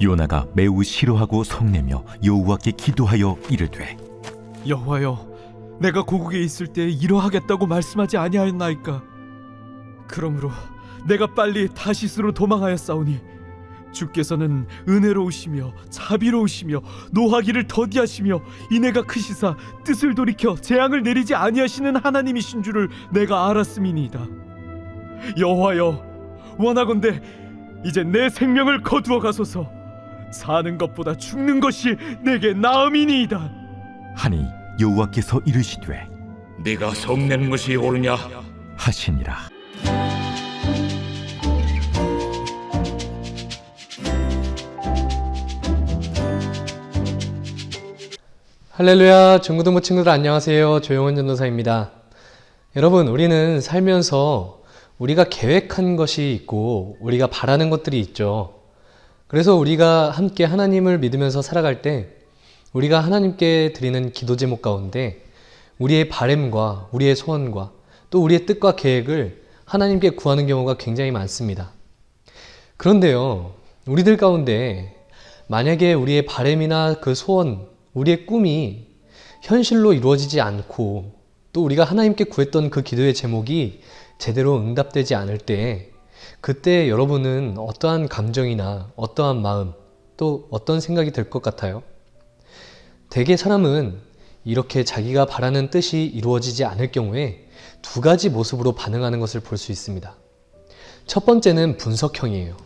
요나가 매우 싫어하고 성내며 여호와께 기도하여 이르되, 여호와여, 내가 고국에 있을 때 이러하겠다고 말씀하지 아니하였나이까? 그러므로 내가 빨리 다시스로 도망하였사오니 주께서는 은혜로우시며 자비로우시며 노하기를 더디하시며 인애가 크시사 뜻을 돌이켜 재앙을 내리지 아니하시는 하나님이신 줄을 내가 알았음이니이다. 여호와여, 원하건대 이제 내 생명을 거두어 가소서. 사는 것보다 죽는 것이 내게 나음이니이다. 하니 여호와께서 이르시되, 네가 성내는 것이 옳으냐? 하시니라. 할렐루야, 중고등부 친구들 안녕하세요. 조용원 전도사입니다. 여러분, 우리는 살면서 우리가 계획한 것이 있고 우리가 바라는 것들이 있죠. 그래서 우리가 함께 하나님을 믿으면서 살아갈 때 우리가 하나님께 드리는 기도 제목 가운데 우리의 바램과 우리의 소원과 또 우리의 뜻과 계획을 하나님께 구하는 경우가 굉장히 많습니다. 그런데요, 우리들 가운데 만약에 우리의 바램이나 그 소원, 우리의 꿈이 현실로 이루어지지 않고 또 우리가 하나님께 구했던 그 기도의 제목이 제대로 응답되지 않을 때, 그때 여러분은 어떠한 감정이나 어떠한 마음 또 어떤 생각이 들 것 같아요? 대개 사람은 이렇게 자기가 바라는 뜻이 이루어지지 않을 경우에 두 가지 모습으로 반응하는 것을 볼 수 있습니다. 첫 번째는 분석형이에요.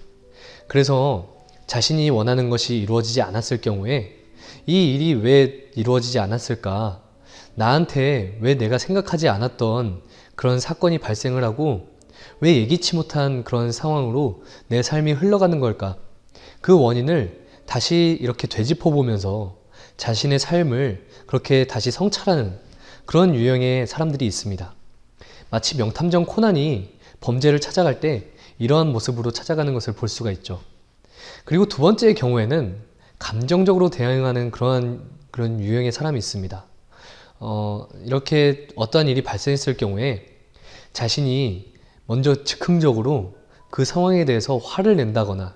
그래서 자신이 원하는 것이 이루어지지 않았을 경우에 이 일이 왜 이루어지지 않았을까? 나한테 왜 내가 생각하지 않았던 그런 사건이 발생을 하고 왜 예기치 못한 그런 상황으로 내 삶이 흘러가는 걸까? 그 원인을 다시 이렇게 되짚어 보면서 자신의 삶을 그렇게 다시 성찰하는 그런 유형의 사람들이 있습니다. 마치 명탐정 코난이 범죄를 찾아갈 때 이러한 모습으로 찾아가는 것을 볼 수가 있죠. 그리고 두 번째의 경우에는 감정적으로 대응하는 그런 유형의 사람이 있습니다. 이렇게 어떠한 일이 발생했을 경우에 자신이 먼저 즉흥적으로 그 상황에 대해서 화를 낸다거나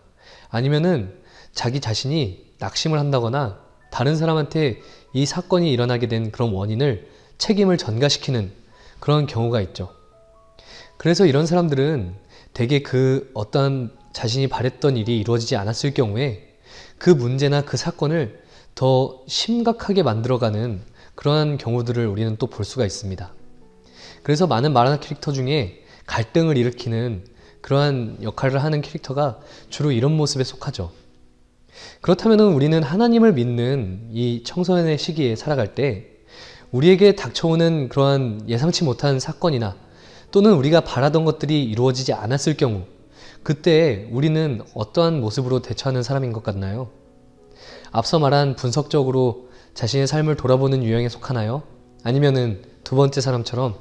아니면은 자기 자신이 낙심을 한다거나 다른 사람한테 이 사건이 일어나게 된 그런 원인을 책임을 전가시키는 그런 경우가 있죠. 그래서 이런 사람들은 대개 그 어떠한 자신이 바랬던 일이 이루어지지 않았을 경우에 그 문제나 그 사건을 더 심각하게 만들어가는 그러한 경우들을 우리는 또 볼 수가 있습니다. 그래서 많은 만화 캐릭터 중에 갈등을 일으키는 그러한 역할을 하는 캐릭터가 주로 이런 모습에 속하죠. 그렇다면 우리는 하나님을 믿는 이 청소년의 시기에 살아갈 때 우리에게 닥쳐오는 그러한 예상치 못한 사건이나 또는 우리가 바라던 것들이 이루어지지 않았을 경우, 그때 우리는 어떠한 모습으로 대처하는 사람인 것 같나요? 앞서 말한 분석적으로 자신의 삶을 돌아보는 유형에 속하나요? 아니면은 두 번째 사람처럼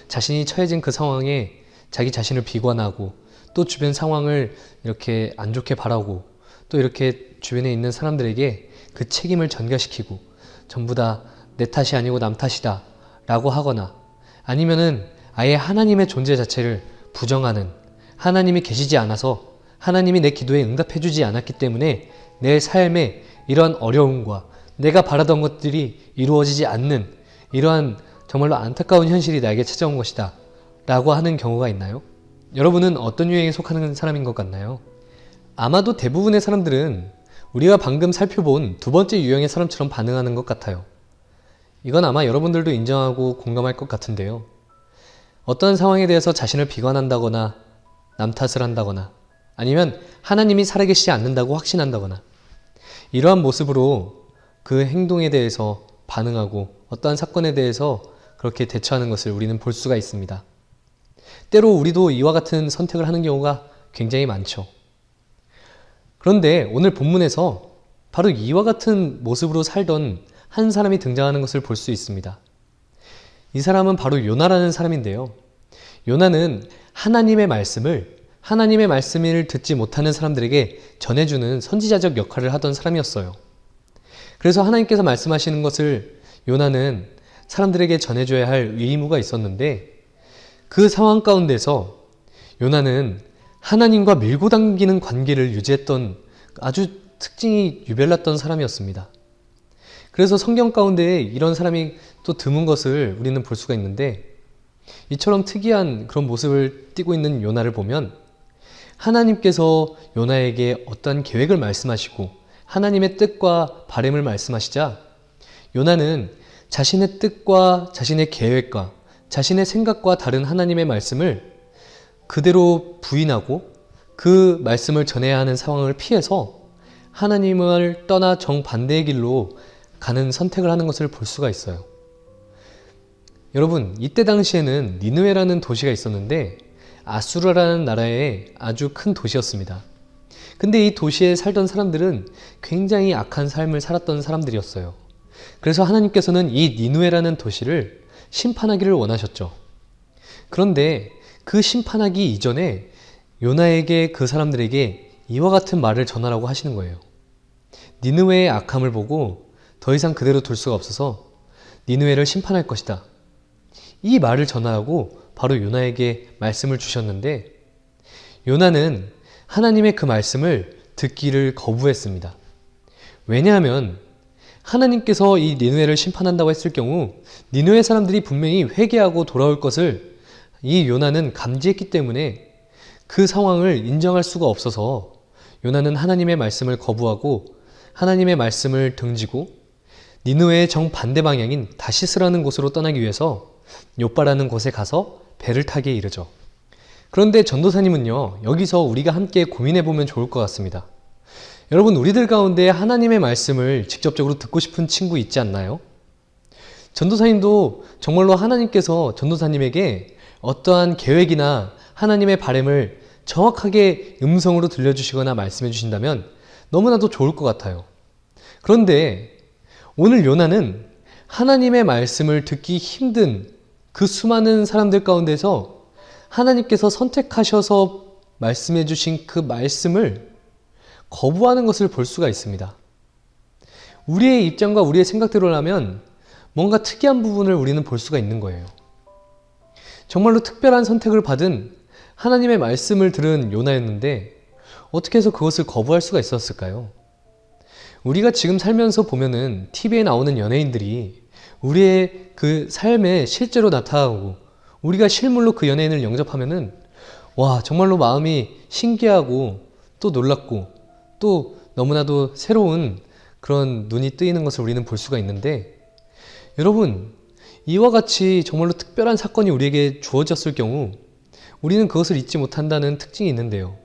자신이 처해진 그 상황에 자기 자신을 비관하고 또 주변 상황을 이렇게 안 좋게 바라고 또 이렇게 주변에 있는 사람들에게 그 책임을 전가시키고 전부 다 내 탓이 아니고 남 탓이다 라고 하거나, 아니면은 아예 하나님의 존재 자체를 부정하는, 하나님이 계시지 않아서 하나님이 내 기도에 응답해주지 않았기 때문에 내 삶에 이러한 어려움과 내가 바라던 것들이 이루어지지 않는 이러한 정말로 안타까운 현실이 나에게 찾아온 것이다 라고 하는 경우가 있나요? 여러분은 어떤 유형에 속하는 사람인 것 같나요? 아마도 대부분의 사람들은 우리가 방금 살펴본 두 번째 유형의 사람처럼 반응하는 것 같아요. 이건 아마 여러분들도 인정하고 공감할 것 같은데요. 어떤 상황에 대해서 자신을 비관한다거나 남 탓을 한다거나 아니면 하나님이 살아계시지 않는다고 확신한다거나 이러한 모습으로 그 행동에 대해서 반응하고 어떠한 사건에 대해서 그렇게 대처하는 것을 우리는 볼 수가 있습니다. 때로 우리도 이와 같은 선택을 하는 경우가 굉장히 많죠. 그런데 오늘 본문에서 바로 이와 같은 모습으로 살던 한 사람이 등장하는 것을 볼 수 있습니다. 이 사람은 바로 요나라는 사람인데요. 요나는 하나님의 말씀을 듣지 못하는 사람들에게 전해주는 선지자적 역할을 하던 사람이었어요. 그래서 하나님께서 말씀하시는 것을 요나는 사람들에게 전해줘야 할 의무가 있었는데, 그 상황 가운데서 요나는 하나님과 밀고 당기는 관계를 유지했던 아주 특징이 유별났던 사람이었습니다. 그래서 성경 가운데 이런 사람이 또 드문 것을 우리는 볼 수가 있는데, 이처럼 특이한 그런 모습을 띠고 있는 요나를 보면 하나님께서 요나에게 어떠한 계획을 말씀하시고 하나님의 뜻과 바람을 말씀하시자 요나는 자신의 뜻과 자신의 계획과 자신의 생각과 다른 하나님의 말씀을 그대로 부인하고 그 말씀을 전해야 하는 상황을 피해서 하나님을 떠나 정반대의 길로 가는 선택을 하는 것을 볼 수가 있어요. 여러분, 이때 당시에는 니느웨라는 도시가 있었는데 아수르라는 나라의 아주 큰 도시였습니다. 근데 이 도시에 살던 사람들은 굉장히 악한 삶을 살았던 사람들이었어요. 그래서 하나님께서는 이 니느웨라는 도시를 심판하기를 원하셨죠. 그런데 그 심판하기 이전에 요나에게 그 사람들에게 이와 같은 말을 전하라고 하시는 거예요. 니느웨의 악함을 보고 더 이상 그대로 둘 수가 없어서 니느웨를 심판할 것이다. 이 말을 전하라고 바로 요나에게 말씀을 주셨는데 요나는 하나님의 그 말씀을 듣기를 거부했습니다. 왜냐하면 하나님께서 이 니느웨를 심판한다고 했을 경우 니느웨 사람들이 분명히 회개하고 돌아올 것을 이 요나는 감지했기 때문에 그 상황을 인정할 수가 없어서 요나는 하나님의 말씀을 거부하고 하나님의 말씀을 등지고 니느웨의 정반대 방향인 다시스라는 곳으로 떠나기 위해서 요빠라는 곳에 가서 배를 타기에 이르죠. 그런데 전도사님은요, 여기서 우리가 함께 고민해보면 좋을 것 같습니다. 여러분, 우리들 가운데 하나님의 말씀을 직접적으로 듣고 싶은 친구 있지 않나요? 전도사님도 정말로 하나님께서 전도사님에게 어떠한 계획이나 하나님의 바람을 정확하게 음성으로 들려주시거나 말씀해 주신다면 너무나도 좋을 것 같아요. 그런데 오늘 요나는 하나님의 말씀을 듣기 힘든 그 수많은 사람들 가운데서 하나님께서 선택하셔서 말씀해 주신 그 말씀을 거부하는 것을 볼 수가 있습니다. 우리의 입장과 우리의 생각대로라면 뭔가 특이한 부분을 우리는 볼 수가 있는 거예요. 정말로 특별한 선택을 받은 하나님의 말씀을 들은 요나였는데 어떻게 해서 그것을 거부할 수가 있었을까요? 우리가 지금 살면서 보면은 TV에 나오는 연예인들이 우리의 그 삶에 실제로 나타나고 우리가 실물로 그 연예인을 영접하면은 와, 정말로 마음이 신기하고 또 놀랍고 또 너무나도 새로운 그런 눈이 뜨이는 것을 우리는 볼 수가 있는데, 여러분, 이와 같이 정말로 특별한 사건이 우리에게 주어졌을 경우 우리는 그것을 잊지 못한다는 특징이 있는데요.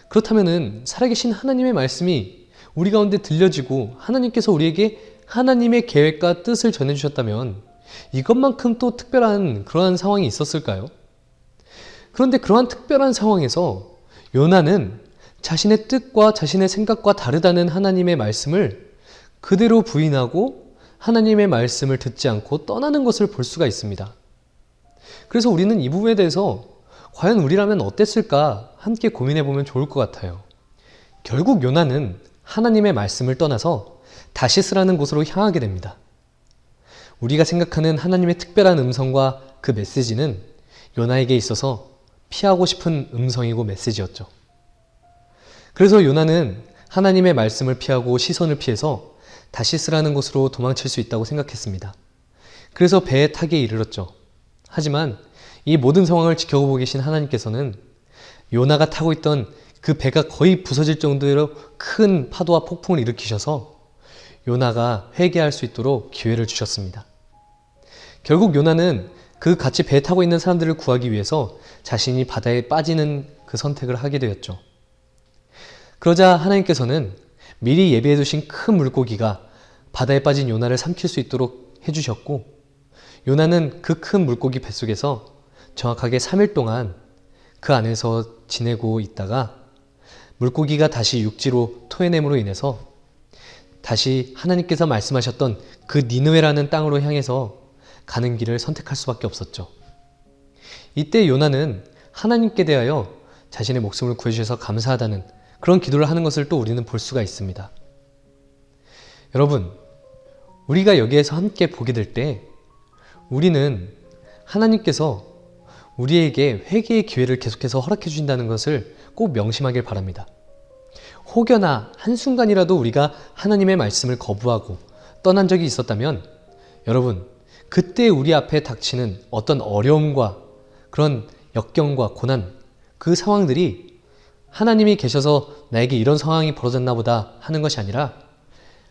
그렇다면은 살아계신 하나님의 말씀이 우리 가운데 들려지고 하나님께서 우리에게 하나님의 계획과 뜻을 전해주셨다면 이것만큼 또 특별한 그러한 상황이 있었을까요? 그런데 그러한 특별한 상황에서 요나는 자신의 뜻과 자신의 생각과 다르다는 하나님의 말씀을 그대로 부인하고 하나님의 말씀을 듣지 않고 떠나는 것을 볼 수가 있습니다. 그래서 우리는 이 부분에 대해서 과연 우리라면 어땠을까 함께 고민해보면 좋을 것 같아요. 결국 요나는 하나님의 말씀을 떠나서 다시스라는 곳으로 향하게 됩니다. 우리가 생각하는 하나님의 특별한 음성과 그 메시지는 요나에게 있어서 피하고 싶은 음성이고 메시지였죠. 그래서 요나는 하나님의 말씀을 피하고 시선을 피해서 다시스라는 곳으로 도망칠 수 있다고 생각했습니다. 그래서 배에 타기에 이르렀죠. 하지만 이 모든 상황을 지켜보고 계신 하나님께서는 요나가 타고 있던 그 배가 거의 부서질 정도로 큰 파도와 폭풍을 일으키셔서 요나가 회개할 수 있도록 기회를 주셨습니다. 결국 요나는 그 같이 배 타고 있는 사람들을 구하기 위해서 자신이 바다에 빠지는 그 선택을 하게 되었죠. 그러자 하나님께서는 미리 예비해 두신 큰 물고기가 바다에 빠진 요나를 삼킬 수 있도록 해주셨고, 요나는 그 큰 물고기 뱃속에서 정확하게 3일 동안 그 안에서 지내고 있다가 물고기가 다시 육지로 토해냄으로 인해서 다시 하나님께서 말씀하셨던 그 니느웨라는 땅으로 향해서 가는 길을 선택할 수밖에 없었죠. 이때 요나는 하나님께 대하여 자신의 목숨을 구해주셔서 감사하다는 그런 기도를 하는 것을 또 우리는 볼 수가 있습니다. 여러분, 우리가 여기에서 함께 보게 될 때 우리는 하나님께서 우리에게 회개의 기회를 계속해서 허락해 주신다는 것을 꼭 명심하길 바랍니다. 혹여나 한순간이라도 우리가 하나님의 말씀을 거부하고 떠난 적이 있었다면 여러분, 그때 우리 앞에 닥치는 어떤 어려움과 그런 역경과 고난, 그 상황들이 하나님이 계셔서 나에게 이런 상황이 벌어졌나 보다 하는 것이 아니라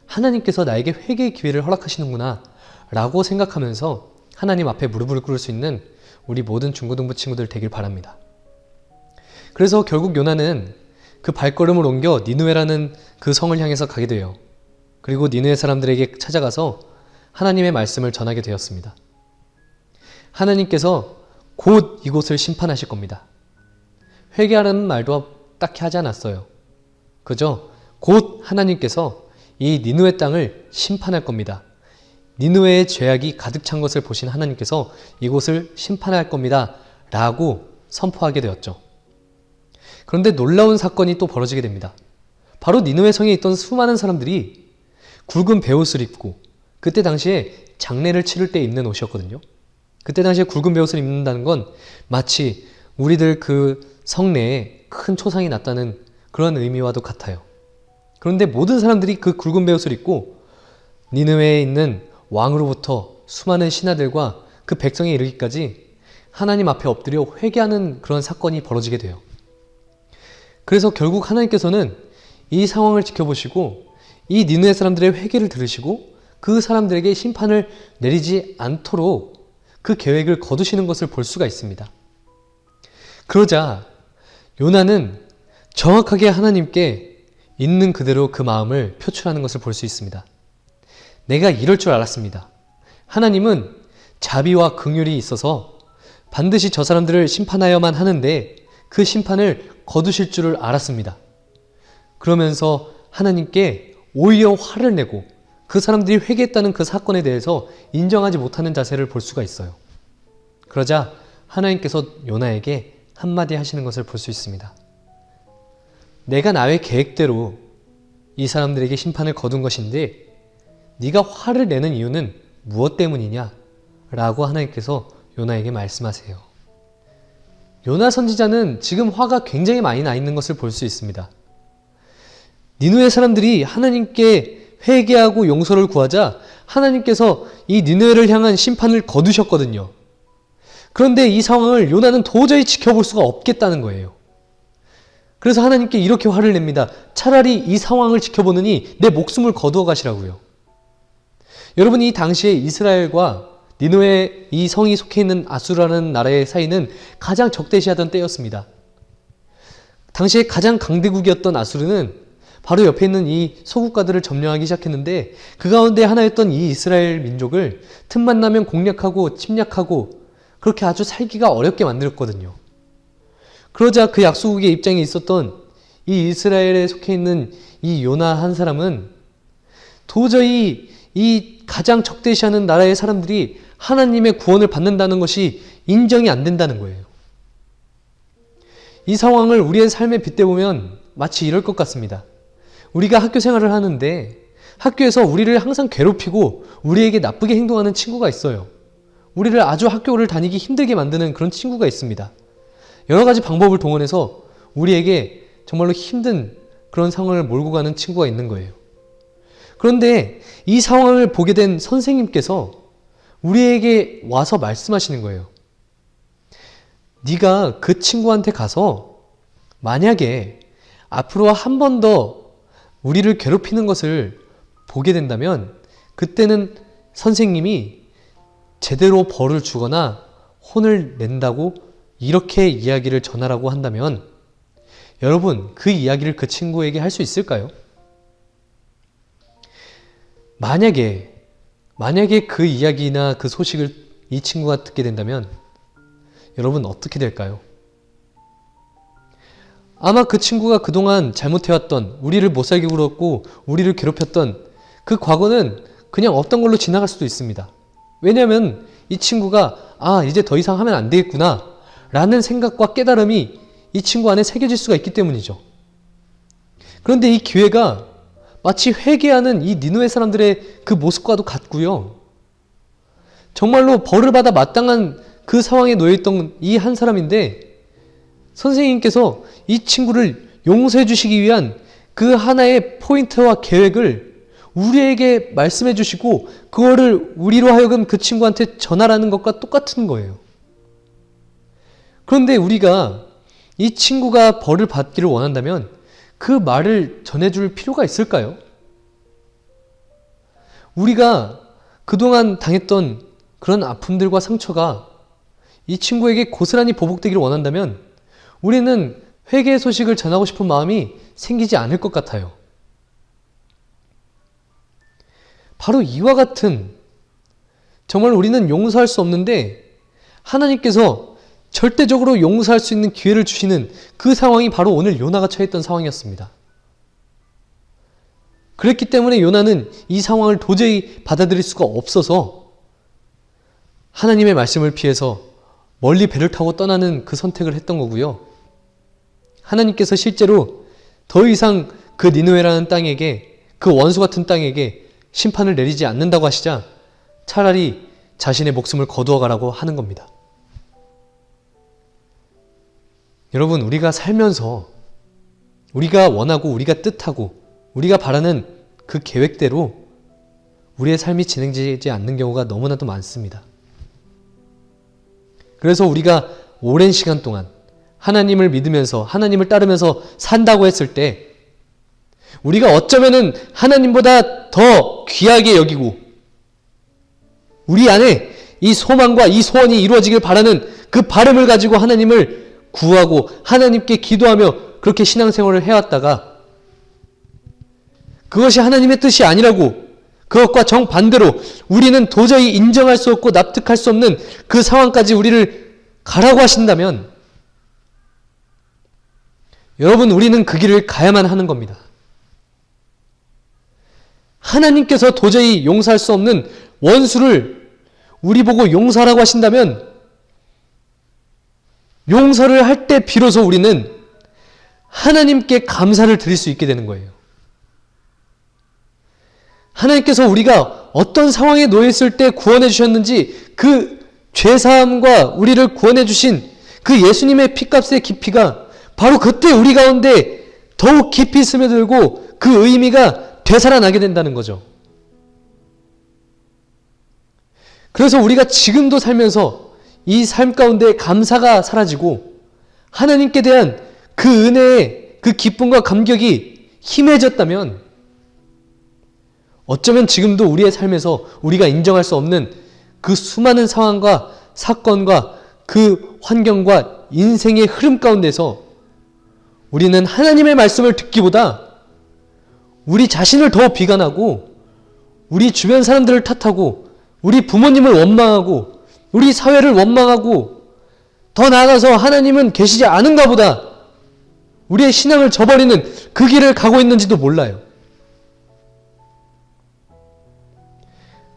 하나님께서 나에게 회개의 기회를 허락하시는구나 라고 생각하면서 하나님 앞에 무릎을 꿇을 수 있는 우리 모든 중고등부 친구들 되길 바랍니다. 그래서 결국 요나는 그 발걸음을 옮겨 니느웨라는 그 성을 향해서 가게 돼요. 그리고 니느웨 사람들에게 찾아가서 하나님의 말씀을 전하게 되었습니다. 하나님께서 곧 이곳을 심판하실 겁니다. 회개하라는 말도 딱히 하지 않았어요. 그저 곧 하나님께서 이 니느웨 땅을 심판할 겁니다. 니느웨의 죄악이 가득 찬 것을 보신 하나님께서 이곳을 심판할 겁니다 라고 선포하게 되었죠. 그런데 놀라운 사건이 또 벌어지게 됩니다. 바로 니느웨 성에 있던 수많은 사람들이 굵은 베옷을 입고, 그때 당시에 장례를 치를 때 입는 옷이었거든요. 그때 당시에 굵은 베옷을 입는다는 건 마치 우리들 그 성내에 큰 초상이 났다는 그런 의미와도 같아요. 그런데 모든 사람들이 그 굵은 베옷을 입고 니느웨에 있는 왕으로부터 수많은 신하들과 그 백성에 이르기까지 하나님 앞에 엎드려 회개하는 그런 사건이 벌어지게 돼요. 그래서 결국 하나님께서는 이 상황을 지켜보시고 이 니느웨 사람들의 회개를 들으시고 그 사람들에게 심판을 내리지 않도록 그 계획을 거두시는 것을 볼 수가 있습니다. 그러자 요나는 정확하게 하나님께 있는 그대로 그 마음을 표출하는 것을 볼 수 있습니다. 내가 이럴 줄 알았습니다. 하나님은 자비와 긍휼이 있어서 반드시 저 사람들을 심판하여만 하는데 그 심판을 거두실 줄을 알았습니다. 그러면서 하나님께 오히려 화를 내고 그 사람들이 회개했다는 그 사건에 대해서 인정하지 못하는 자세를 볼 수가 있어요. 그러자 하나님께서 요나에게 한마디 하시는 것을 볼 수 있습니다. 내가 나의 계획대로 이 사람들에게 심판을 거둔 것인데 네가 화를 내는 이유는 무엇 때문이냐? 라고 하나님께서 요나에게 말씀하세요. 요나 선지자는 지금 화가 굉장히 많이 나 있는 것을 볼 수 있습니다. 니느웨 사람들이 하나님께 회개하고 용서를 구하자 하나님께서 이 니느웨를 향한 심판을 거두셨거든요. 그런데 이 상황을 요나는 도저히 지켜볼 수가 없겠다는 거예요. 그래서 하나님께 이렇게 화를 냅니다. 차라리 이 상황을 지켜보느니 내 목숨을 거두어 가시라고요. 여러분, 이 당시에 이스라엘과 니느웨 이 성이 속해 있는 아수르라는 나라의 사이는 가장 적대시하던 때였습니다. 당시에 가장 강대국이었던 아수르는 바로 옆에 있는 이 소국가들을 점령하기 시작했는데 그 가운데 하나였던 이 이스라엘 민족을 틈만 나면 공략하고 침략하고 그렇게 아주 살기가 어렵게 만들었거든요. 그러자 그 약소국의 입장에 있었던 이 이스라엘에 속해 있는 이 요나 한 사람은 도저히 이 가장 적대시하는 나라의 사람들이 하나님의 구원을 받는다는 것이 인정이 안 된다는 거예요. 이 상황을 우리의 삶에 빗대보면 마치 이럴 것 같습니다. 우리가 학교 생활을 하는데 학교에서 우리를 항상 괴롭히고 우리에게 나쁘게 행동하는 친구가 있어요. 우리를 아주 학교를 다니기 힘들게 만드는 그런 친구가 있습니다. 여러 가지 방법을 동원해서 우리에게 정말로 힘든 그런 상황을 몰고 가는 친구가 있는 거예요. 그런데 이 상황을 보게 된 선생님께서 우리에게 와서 말씀하시는 거예요. 네가 그 친구한테 가서 만약에 앞으로 한 번 더 우리를 괴롭히는 것을 보게 된다면 그때는 선생님이 제대로 벌을 주거나 혼을 낸다고 이렇게 이야기를 전하라고 한다면 여러분, 그 이야기를 그 친구에게 할 수 있을까요? 만약에 그 이야기나 그 소식을 이 친구가 듣게 된다면 여러분 어떻게 될까요? 아마 그 친구가 그동안 잘못해왔던, 우리를 못살게 굴었고 우리를 괴롭혔던 그 과거는 그냥 없던 걸로 지나갈 수도 있습니다. 왜냐하면 이 친구가 이제 더 이상 하면 안 되겠구나 라는 생각과 깨달음이 이 친구 안에 새겨질 수가 있기 때문이죠. 그런데 이 기회가 마치 회개하는 이 니느웨 사람들의 그 모습과도 같고요. 정말로 벌을 받아 마땅한 그 상황에 놓여있던 이 한 사람인데 선생님께서 이 친구를 용서해 주시기 위한 그 하나의 포인트와 계획을 우리에게 말씀해 주시고 그거를 우리로 하여금 그 친구한테 전하라는 것과 똑같은 거예요. 그런데 우리가 이 친구가 벌을 받기를 원한다면 그 말을 전해줄 필요가 있을까요? 우리가 그동안 당했던 그런 아픔들과 상처가 이 친구에게 고스란히 보복되기를 원한다면 우리는 회개의 소식을 전하고 싶은 마음이 생기지 않을 것 같아요. 바로 이와 같은, 정말 우리는 용서할 수 없는데 하나님께서 절대적으로 용서할 수 있는 기회를 주시는 그 상황이 바로 오늘 요나가 처했던 상황이었습니다. 그랬기 때문에 요나는 이 상황을 도저히 받아들일 수가 없어서 하나님의 말씀을 피해서 멀리 배를 타고 떠나는 그 선택을 했던 거고요. 하나님께서 실제로 더 이상 그 니느웨라는 땅에게, 그 원수 같은 땅에게 심판을 내리지 않는다고 하시자 차라리 자신의 목숨을 거두어 가라고 하는 겁니다. 여러분, 우리가 살면서 우리가 원하고 우리가 뜻하고 우리가 바라는 그 계획대로 우리의 삶이 진행되지 않는 경우가 너무나도 많습니다. 그래서 우리가 오랜 시간 동안 하나님을 믿으면서 하나님을 따르면서 산다고 했을 때 우리가 어쩌면은 하나님보다 더 귀하게 여기고 우리 안에 이 소망과 이 소원이 이루어지길 바라는 그 바람을 가지고 하나님을 구하고 하나님께 기도하며 그렇게 신앙생활을 해왔다가 그것이 하나님의 뜻이 아니라고, 그것과 정반대로 우리는 도저히 인정할 수 없고 납득할 수 없는 그 상황까지 우리를 가라고 하신다면 여러분, 우리는 그 길을 가야만 하는 겁니다. 하나님께서 도저히 용서할 수 없는 원수를 우리 보고 용서하라고 하신다면 용서를 할 때 비로소 우리는 하나님께 감사를 드릴 수 있게 되는 거예요. 하나님께서 우리가 어떤 상황에 놓였을 때 구원해 주셨는지 그 죄사함과 우리를 구원해 주신 그 예수님의 피값의 깊이가 바로 그때 우리 가운데 더욱 깊이 스며들고 그 의미가 되살아나게 된다는 거죠. 그래서 우리가 지금도 살면서 이 삶 가운데 감사가 사라지고 하나님께 대한 그 은혜의 그 기쁨과 감격이 희미해졌다면 어쩌면 지금도 우리의 삶에서 우리가 인정할 수 없는 그 수많은 상황과 사건과 그 환경과 인생의 흐름 가운데서 우리는 하나님의 말씀을 듣기보다 우리 자신을 더 비관하고 우리 주변 사람들을 탓하고 우리 부모님을 원망하고 우리 사회를 원망하고 더 나아가서 하나님은 계시지 않은가 보다 우리의 신앙을 저버리는 그 길을 가고 있는지도 몰라요.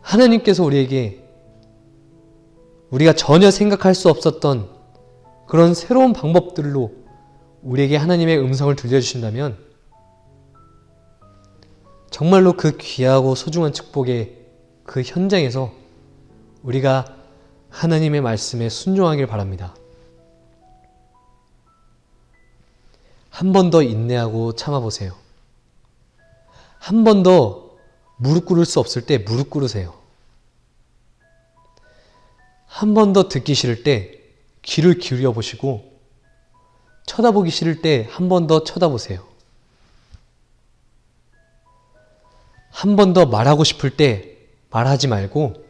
하나님께서 우리에게 우리가 전혀 생각할 수 없었던 그런 새로운 방법들로 우리에게 하나님의 음성을 들려주신다면 정말로 그 귀하고 소중한 축복의 그 현장에서 우리가 하나님의 말씀에 순종하길 바랍니다. 한 번 더 인내하고 참아보세요. 한 번 더 무릎 꿇을 수 없을 때 무릎 꿇으세요. 한 번 더 듣기 싫을 때 귀를 기울여 보시고 쳐다보기 싫을 때 한 번 더 쳐다보세요. 한 번 더 말하고 싶을 때 말하지 말고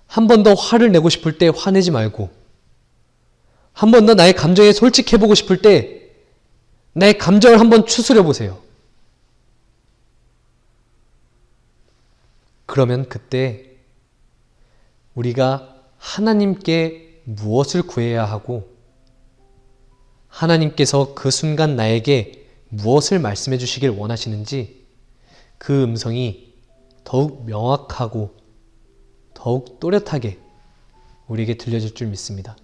한 번 더 화를 내고 싶을 때 화내지 말고 한 번 더 나의 감정에 솔직해보고 싶을 때 나의 감정을 한번 추스려 보세요. 그러면 그때 우리가 하나님께 무엇을 구해야 하고 하나님께서 그 순간 나에게 무엇을 말씀해 주시길 원하시는지 그 음성이 더욱 명확하고 더욱 또렷하게 우리에게 들려질 줄 믿습니다.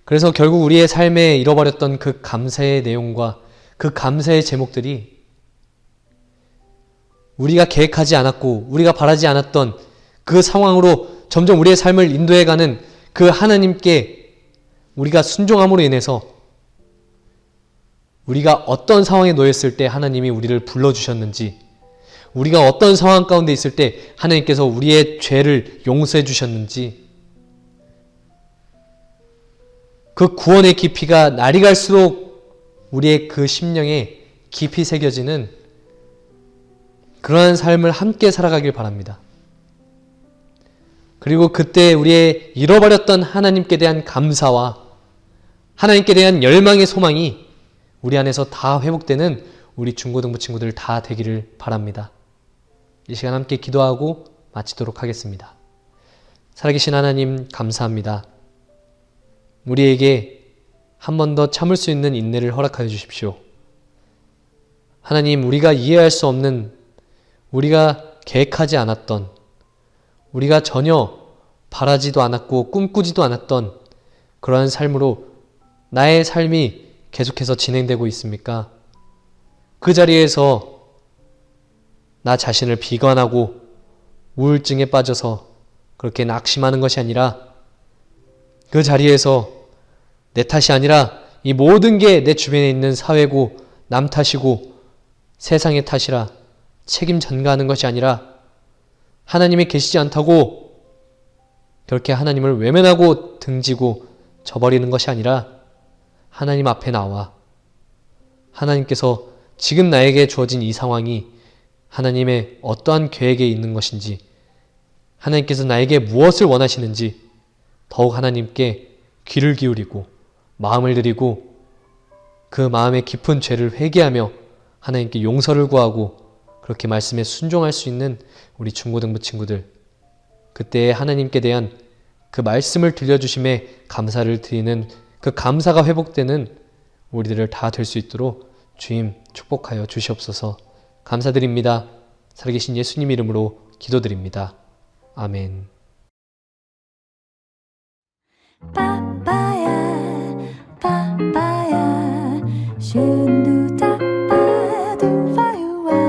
그래서 결국 우리의 삶에 잃어버렸던 그 감사의 내용과 그 감사의 제목들이 우리가 계획하지 않았고 우리가 바라지 않았던 그 상황으로 점점 우리의 삶을 인도해가는 그 하나님께 우리가 순종함으로 인해서 우리가 어떤 상황에 놓였을 때 하나님이 우리를 불러주셨는지, 우리가 어떤 상황 가운데 있을 때 하나님께서 우리의 죄를 용서해 주셨는지, 그 구원의 깊이가 날이 갈수록 우리의 그 심령에 깊이 새겨지는 그러한 삶을 함께 살아가길 바랍니다. 그리고 그때 우리의 잃어버렸던 하나님께 대한 감사와 하나님께 대한 열망의 소망이 우리 안에서 다 회복되는 우리 중고등부 친구들 다 되기를 바랍니다. 이 시간 함께 기도하고 마치도록 하겠습니다. 살아계신 하나님 감사합니다. 우리에게 한 번 더 참을 수 있는 인내를 허락하여 주십시오. 하나님, 우리가 이해할 수 없는, 우리가 계획하지 않았던, 우리가 전혀 바라지도 않았고 꿈꾸지도 않았던 그러한 삶으로 나의 삶이 계속해서 진행되고 있습니까? 그 자리에서 나 자신을 비관하고 우울증에 빠져서 그렇게 낙심하는 것이 아니라, 그 자리에서 내 탓이 아니라 이 모든 게 내 주변에 있는 사회고 남 탓이고 세상의 탓이라 책임 전가하는 것이 아니라, 하나님이 계시지 않다고 그렇게 하나님을 외면하고 등지고 져버리는 것이 아니라, 하나님 앞에 나와 하나님께서 지금 나에게 주어진 이 상황이 하나님의 어떠한 계획에 있는 것인지, 하나님께서 나에게 무엇을 원하시는지 더욱 하나님께 귀를 기울이고 마음을 드리고 그 마음의 깊은 죄를 회개하며 하나님께 용서를 구하고 그렇게 말씀에 순종할 수 있는 우리 중고등부 친구들, 그때의 하나님께 대한 그 말씀을 들려주심에 감사를 드리는 그 감사가 회복되는 우리들을 다 될 수 있도록 주님 축복하여 주시옵소서. 감사드립니다. 살아계신 예수님 이름으로 기도드립니다. 아멘. Papaya, papaya, shindu tapadu fayua.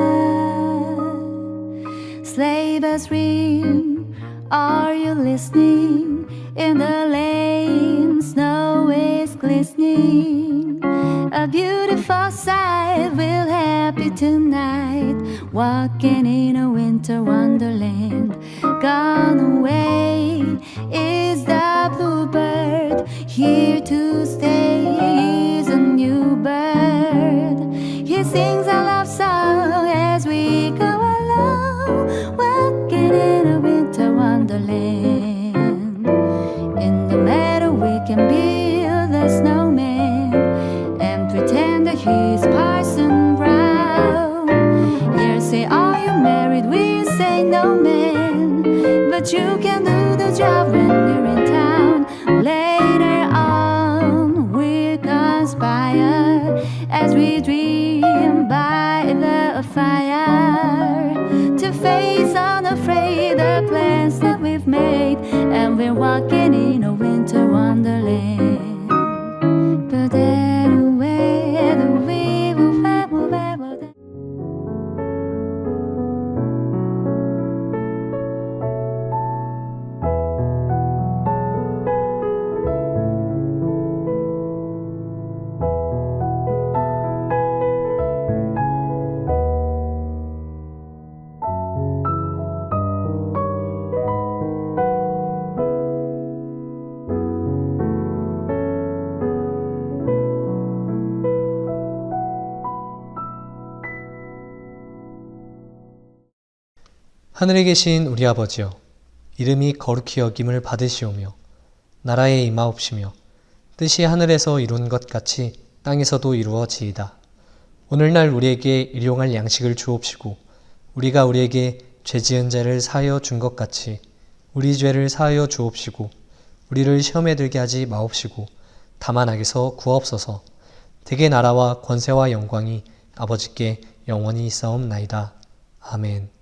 Sleigh bells ring, are you listening? In the lane, snow is glistening. A beautiful sight, we're happy tonight. Walking in a winter wonderland. Gone away is the bluebird. Here to stay is a new bird. He sings a love song as we go along. Walking in a winter wonderland. In the meadow we can build a snowman and pretend that he's Parson Brown. He'll say, are you married? We say no, man, but you can do the job when we're in town. Later on we'll conspire as we dream by the fire to face unafraid the plans that we've made, and we're walking in a winter wonderland. But that away the we will 하늘에 계신 우리 아버지여, 이름이 거룩히 여김을 받으시오며 나라에 임하옵시며 뜻이 하늘에서 이룬 것 같이 땅에서도 이루어지이다. 오늘날 우리에게 일용할 양식을 주옵시고 우리가 우리에게 죄 지은 자를 사하여 준 것 같이 우리 죄를 사하여 주옵시고 우리를 시험에 들게 하지 마옵시고 다만 악에서 구하옵소서. 대개 나라와 권세와 영광이 아버지께 영원히 있사옵나이다. 아멘.